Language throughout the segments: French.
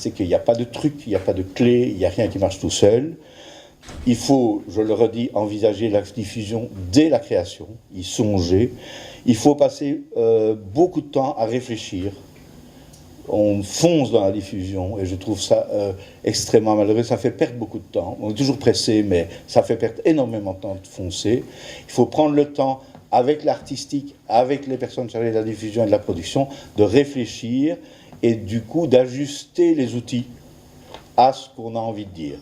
c'est qu'il n'y a pas de truc, il n'y a pas de clé, il n'y a rien qui marche tout seul. Il faut, je le redis, envisager la diffusion dès la création, y songer. Il faut passer beaucoup de temps à réfléchir. On fonce dans la diffusion et je trouve ça extrêmement malheureux. Ça fait perdre beaucoup de temps. On est toujours pressé, mais ça fait perdre énormément de temps de foncer. Il faut prendre le temps avec l'artistique, avec les personnes chargées de la diffusion et de la production, de réfléchir et du coup d'ajuster les outils à ce qu'on a envie de dire.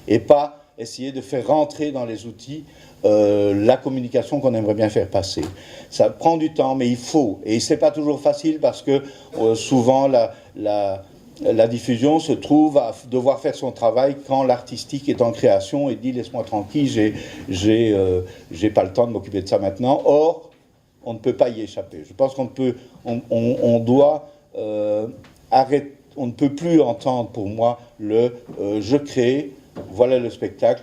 Et pas essayer de faire rentrer dans les outils la communication qu'on aimerait bien faire passer. Ça prend du temps, mais il faut. Et c'est pas toujours facile parce que souvent la diffusion se trouve à devoir faire son travail quand l'artistique est en création et dit laisse-moi tranquille, j'ai pas le temps de m'occuper de ça maintenant. Or, on ne peut pas y échapper. Je pense on doit arrêter. On ne peut plus entendre pour moi je crée. Voilà le spectacle,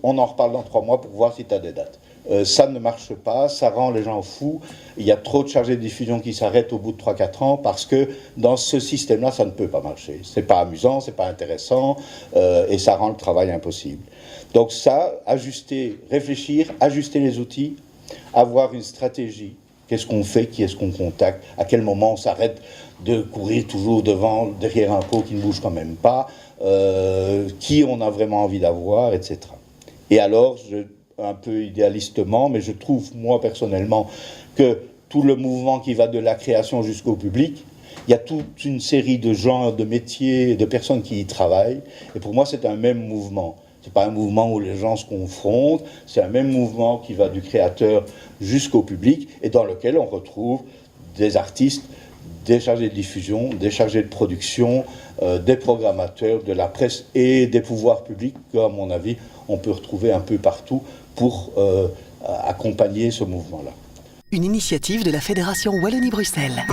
on en reparle dans 3 mois pour voir si tu as des dates. Ça ne marche pas, ça rend les gens fous. Il y a trop de chargés de diffusion qui s'arrêtent au bout de 3-4 ans parce que dans ce système-là, ça ne peut pas marcher. C'est pas amusant, c'est pas intéressant et ça rend le travail impossible. Donc ça, ajuster, réfléchir, ajuster les outils, avoir une stratégie. Qu'est-ce qu'on fait, qui est-ce qu'on contacte, à quel moment on s'arrête de courir toujours derrière un pot qui ne bouge quand même pas, qui on a vraiment envie d'avoir, etc. Et alors, un peu idéalistement, mais je trouve, moi, personnellement, que tout le mouvement qui va de la création jusqu'au public, il y a toute une série de genres, de métiers, de personnes qui y travaillent, et pour moi, c'est un même mouvement. C'est pas un mouvement où les gens se confrontent, c'est un même mouvement qui va du créateur jusqu'au public, et dans lequel on retrouve des artistes, des chargés de diffusion, des chargés de production, des programmateurs, de la presse et des pouvoirs publics que, à mon avis, on peut retrouver un peu partout pour accompagner ce mouvement-là. Une initiative de la Fédération Wallonie-Bruxelles.